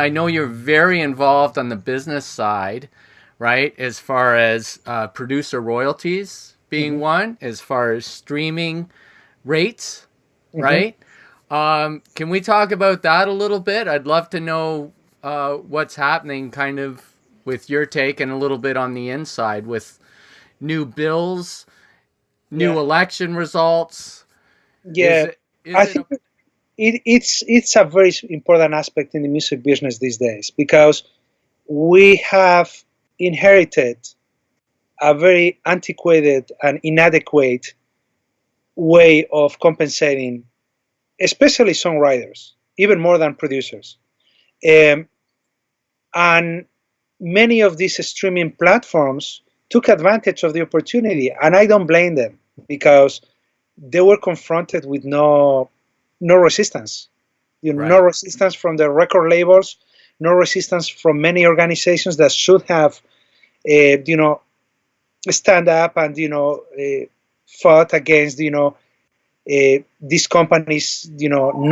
I know you're very involved on the business side, right? As far as producer royalties being Hmm. one, as far as streaming rates, Hmm. right? Can we talk about that a little bit? I'd love to know what's happening kind of with your take and a little bit on the inside with new bills, new Yeah, election results. Is yeah. it is I it think a it's a very important aspect in the music business these days because we have inherited a very antiquated and inadequate way of compensating, especially songwriters, even more than producers. Um, and many of these streaming platforms took advantage of the opportunity, and I don't blame them because they were confronted with no resistance. No right? resistance from the record labels, no resistance from many organizations that should have, you know, stand up and fought against these companies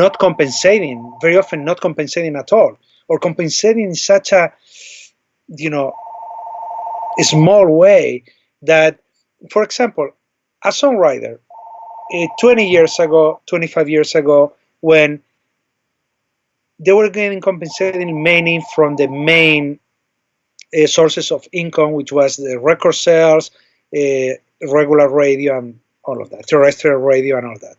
not compensating, very often not compensating at all, or compensating in such a you know small way that, for example, a songwriter 20 years ago, 25 years ago, when they were getting compensated mainly from the main sources of income, which was the record sales, uh, regular radio, and all of that, terrestrial radio, and all that.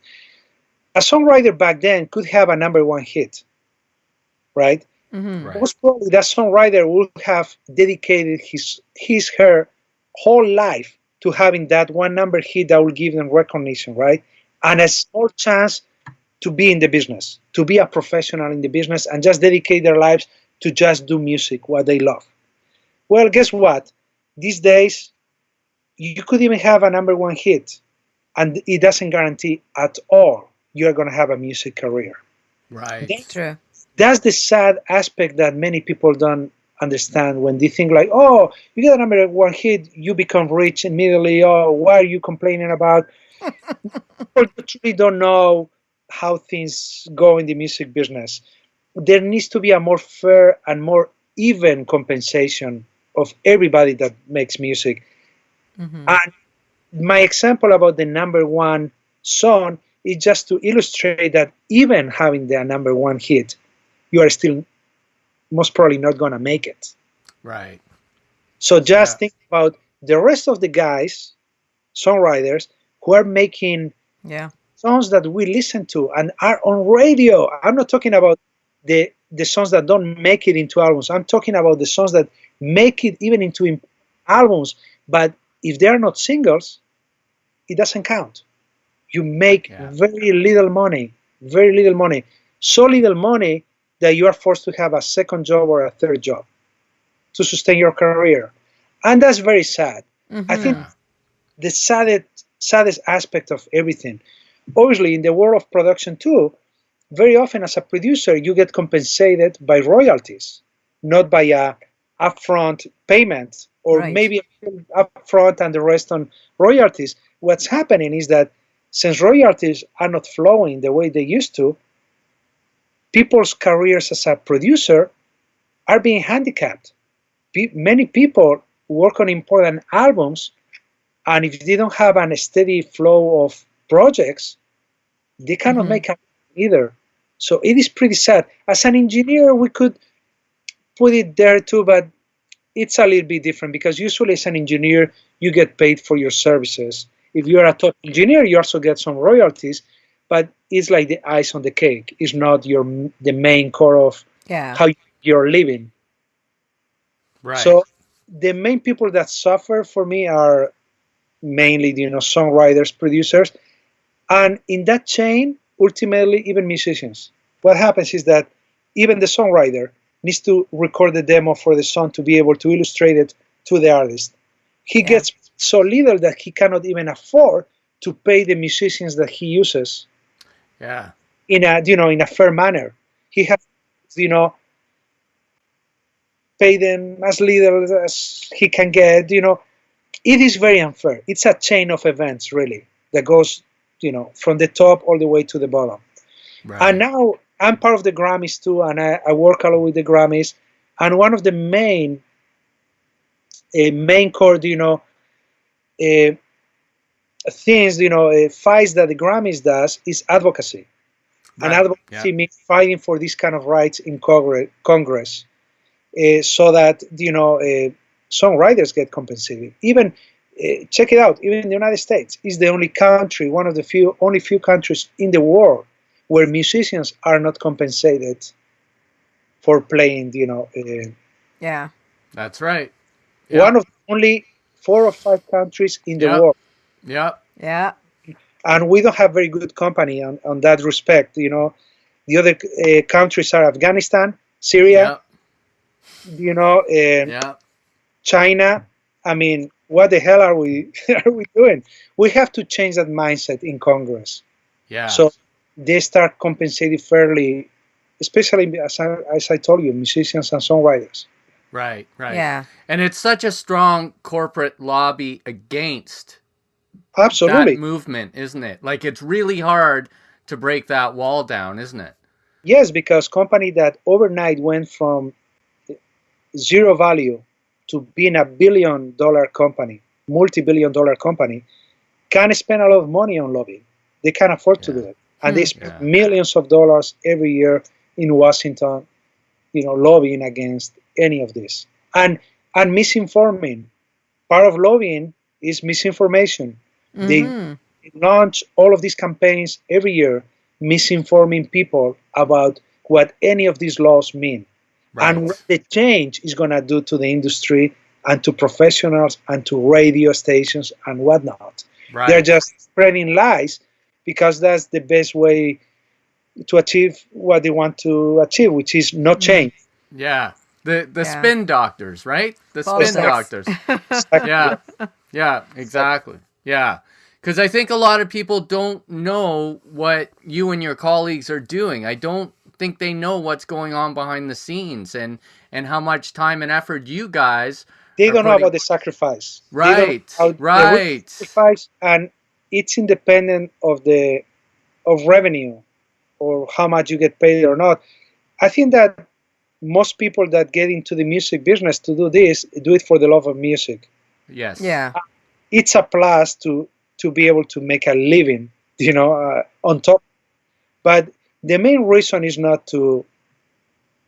A songwriter back then could have a number one hit, right? Mm-hmm. Right. Most probably, that songwriter would have dedicated her whole life to having that one number hit that will give them recognition, right? And a small chance to be in the business, to be a professional in the business, and just dedicate their lives to just do music, what they love. Well, guess what? These days, you could even have a number one hit, and it doesn't guarantee at all you're going to have a music career. Right. That's, True. that's the sad aspect that many people don't understand when they think like, oh, you get a number one hit, you become rich immediately. Oh, why are you complaining about? People truly don't know how things go in the music business. There needs to be a more fair and more even compensation of everybody that makes music. Mm-hmm. And my example about the number one song is just to illustrate that even having the number one hit, you are still most probably not going to make it. Right. So just Yeah. think about the rest of the guys, songwriters, who are making Yeah. songs that we listen to and are on radio. I'm not talking about the songs that don't make it into albums. I'm talking about the songs that make it even into albums. But if they are not singles, it doesn't count. You make Yeah. very little money, so little money that you are forced to have a second job or a third job to sustain your career. And that's very sad. I think Mm-hmm. Yeah. the saddest aspect of everything. Obviously, in the world of production too, very often as a producer, you get compensated by royalties, not by a upfront payment, or Right. maybe upfront and the rest on royalties. What's happening is that since royalties are not flowing the way they used to, people's careers as a producer are being handicapped. Many people work on important albums, and if they don't have a steady flow of projects, they cannot Mm-hmm. make a either. So it is pretty sad. As an engineer, we could put it there too, but it's a little bit different because usually as an engineer, you get paid for your services. If you're a top engineer, you also get some royalties, but it's like the ice on the cake. It's not the main core of Yeah. how you're living. Right. So the main people that suffer for me are mainly songwriters, producers, and in that chain, ultimately even musicians. What happens is that even the songwriter needs to record the demo for the song to be able to illustrate it to the artist. He Yeah. gets so little that he cannot even afford to pay the musicians that he uses Yeah. in a fair manner. He has you know pay them as little as he can get. It is very unfair. It's a chain of events really that goes from the top all the way to the bottom. And Right. now I'm part of the Grammys too, and I work a lot with the Grammys. And one of the main core, uh, things, fights that the Grammys does is advocacy. And Right. Yeah. advocacy means fighting for these kind of rights in Congress, so that songwriters get compensated. Even check it out. Even the United States is the only country, one of the only few countries in the world where musicians are not compensated for playing. Yeah. That's right. One of only 4 or 5 countries in the Yep. world, Yep. Yeah. and we don't have very good company on that respect. The other countries are Afghanistan, Syria, Yep. Yep. China. I mean, what the hell are we are we doing? We have to change that mindset in Congress, Yeah. so they start compensating fairly, especially as I told you, musicians and songwriters. Right. Right. Yeah. And it's such a strong corporate lobby against that Absolutely, movement, isn't it? Like it's really hard to break that wall down, isn't it? yes, because company that overnight went from zero value to being a billion-dollar company, multi-billion-dollar company, can spend a lot of money on lobbying. They can afford to do it, and they spend Yeah. millions of dollars every year in Washington, lobbying against any of this, and misinforming. Part of lobbying is misinformation. They Mm-hmm. launch all of these campaigns every year, misinforming people about what any of these laws mean and what Right. the change is going to do to the industry and to professionals and to radio stations and whatnot. They're Right. just spreading lies because that's the best way to achieve what they want to achieve, which is no change. Yeah. The Yeah. spin doctors, right? The Politics. spin doctors. Exactly. Yeah. Yeah, exactly. Yeah. Because I think a lot of people don't know what you and your colleagues are doing. I don't think they know what's going on behind the scenes and how much time and effort you guys They are don't know putting. about the sacrifice. They don't know Right. how the real Right. sacrifice, and it's independent of revenue or how much you get paid or not. I think that most people that get into the music business to do this do it for the love of music. Yes. Yeah. It's a plus to be able to make a living, on top. But the main reason is not to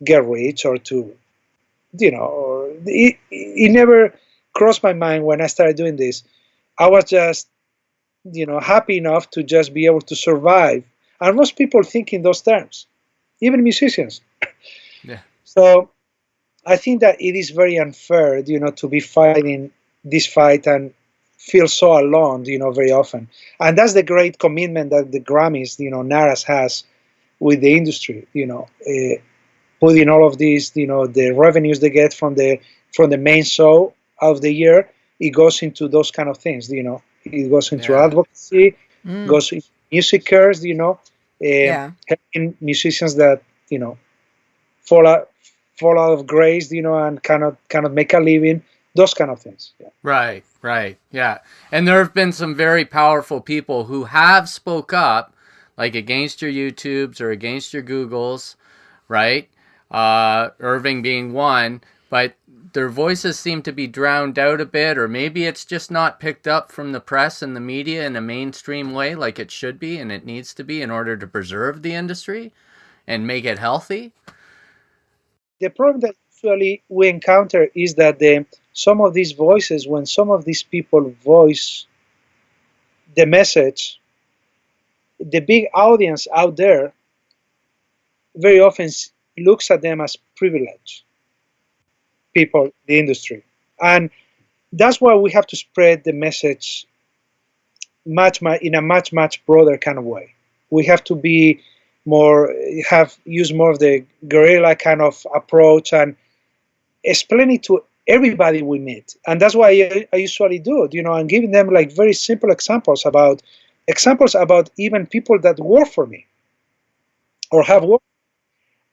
get rich or to, or it never crossed my mind when I started doing this. I was just, happy enough to just be able to survive. And most people think in those terms, even musicians. Yeah. So I think that it is very unfair, to be fighting this fight and feel so alone, very often. And that's the great commitment that the Grammys, NARAS has with the industry, putting all of these, the revenues they get from the main show of the year, it goes into those kind of things, it goes into Yeah. advocacy, Mm. goes into music cares, Yeah. helping musicians that, fall out of grace, and cannot make a living, those kind of things. Yeah. Right, right, yeah. And there have been some very powerful people who have spoke up, like against your YouTubes or against your Googles, right? Irving being one, but their voices seem to be drowned out a bit, or maybe it's just not picked up from the press and the media in a mainstream way like it should be and it needs to be in order to preserve the industry and make it healthy. The problem that usually we encounter is that some of these voices, when some of these people voice the message, the big audience out there very often looks at them as privileged people, the industry. And that's why we have to spread the message in a much broader kind of way. We have to be use more of the guerrilla kind of approach and explain it to everybody we meet. And that's why I usually do it, and giving them like very simple examples about even people that work for me or have worked,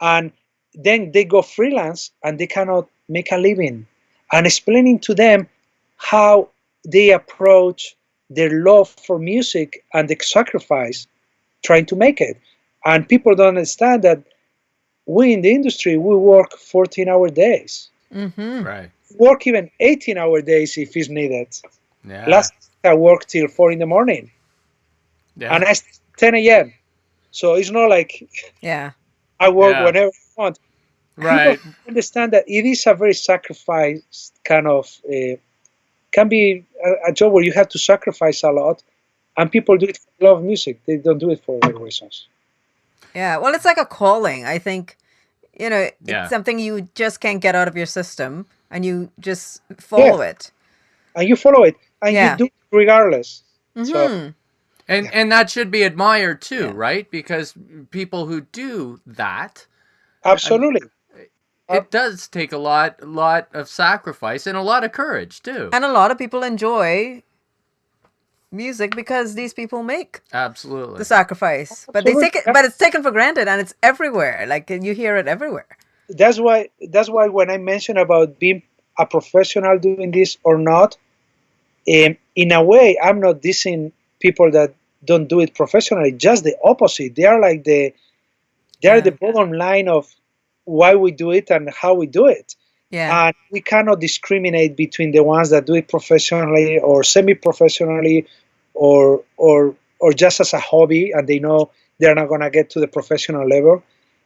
and then they go freelance and they cannot make a living, and explaining to them how they approach their love for music and the sacrifice trying to make it. And people don't understand that we in the industry, we work 14-hour days. Mm-hmm. Right. Work even 18-hour days if it's needed. Yeah. Last week I worked till 4 in the morning, Yeah. and I start 10 a.m. So it's not like Yeah. I work Yeah. whenever I want. Right. People understand that it is a very sacrificed kind of, can be a job where you have to sacrifice a lot, and people do it for love of music. They don't do it for other reasons. Yeah. Well, it's like a calling. I think, Yeah. it's something you just can't get out of your system, and you just follow it. And you follow it, and Yeah. you do it regardless. So Mm-hmm. And that should be admired too, Yeah. right? Because people who do that, absolutely. it does take a lot of sacrifice and a lot of courage too. And a lot of people enjoy music because these people make Absolutely. the sacrifice, but but it's taken for granted, and it's everywhere. Like, you hear it everywhere. That's why when I mention about being a professional doing this or not, in a way, I'm not dissing people that don't do it professionally. Just the opposite. They are like the bottom line of why we do it and how we do it. Yeah. And we cannot discriminate between the ones that do it professionally or semi-professionally or just as a hobby, and they know they're not going to get to the professional level.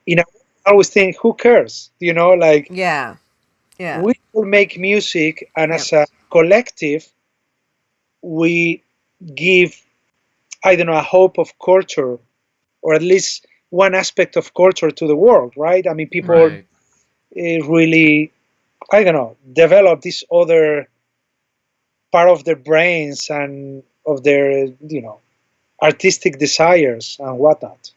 I always think, who cares? Like, Yeah. Yeah. we will make music, and Yeah. as a collective, we give, I don't know, a hope of culture, or at least one aspect of culture to the world, right? I mean, people Right. really, I don't know, develop this other part of their brains and of their, artistic desires and whatnot.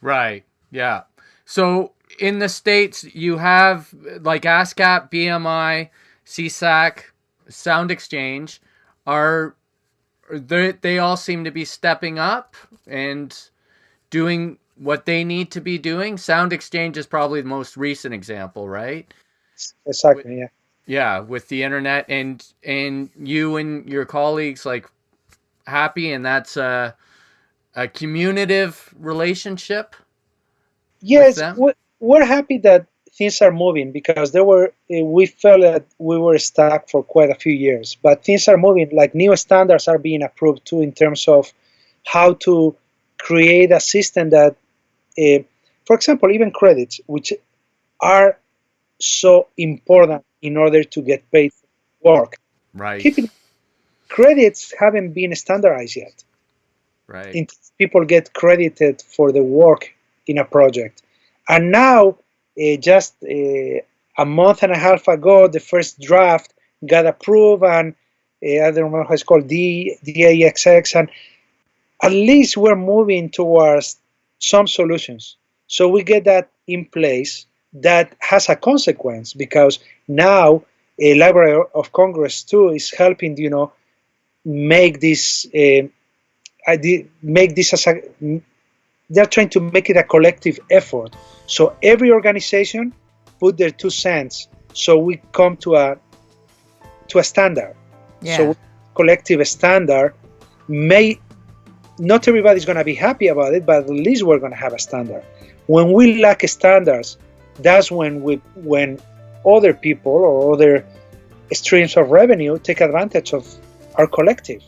Right. Yeah. So in the States, you have like ASCAP, BMI, CSAC, Sound Exchange. They all seem to be stepping up and doing what they need to be doing. Sound Exchange is probably the most recent example, right? Exactly, yeah. Yeah, with the internet and you and your colleagues like happy, and that's a communicative relationship. Yes, them? we're happy that things are moving, because we felt that we were stuck for quite a few years, but things are moving. Like, new standards are being approved too, in terms of how to create a system that, for example, even credits, which are so important in order to get paid for work. Right. Credits haven't been standardized yet. Right. People get credited for the work in a project. And now, just a month and a half ago, the first draft got approved, and I don't remember how it's called, DAXX, and at least we're moving towards some solutions. So we get that in place. That has a consequence, because now a Library of Congress too is helping, make this as a. They're trying to make it a collective effort. So every organization put their 2 cents. So we come to a standard. Yeah. So collective standard. Not everybody's going to be happy about it, but at least we're going to have a standard. When we lack standards, that's when other people or other streams of revenue take advantage of our collective.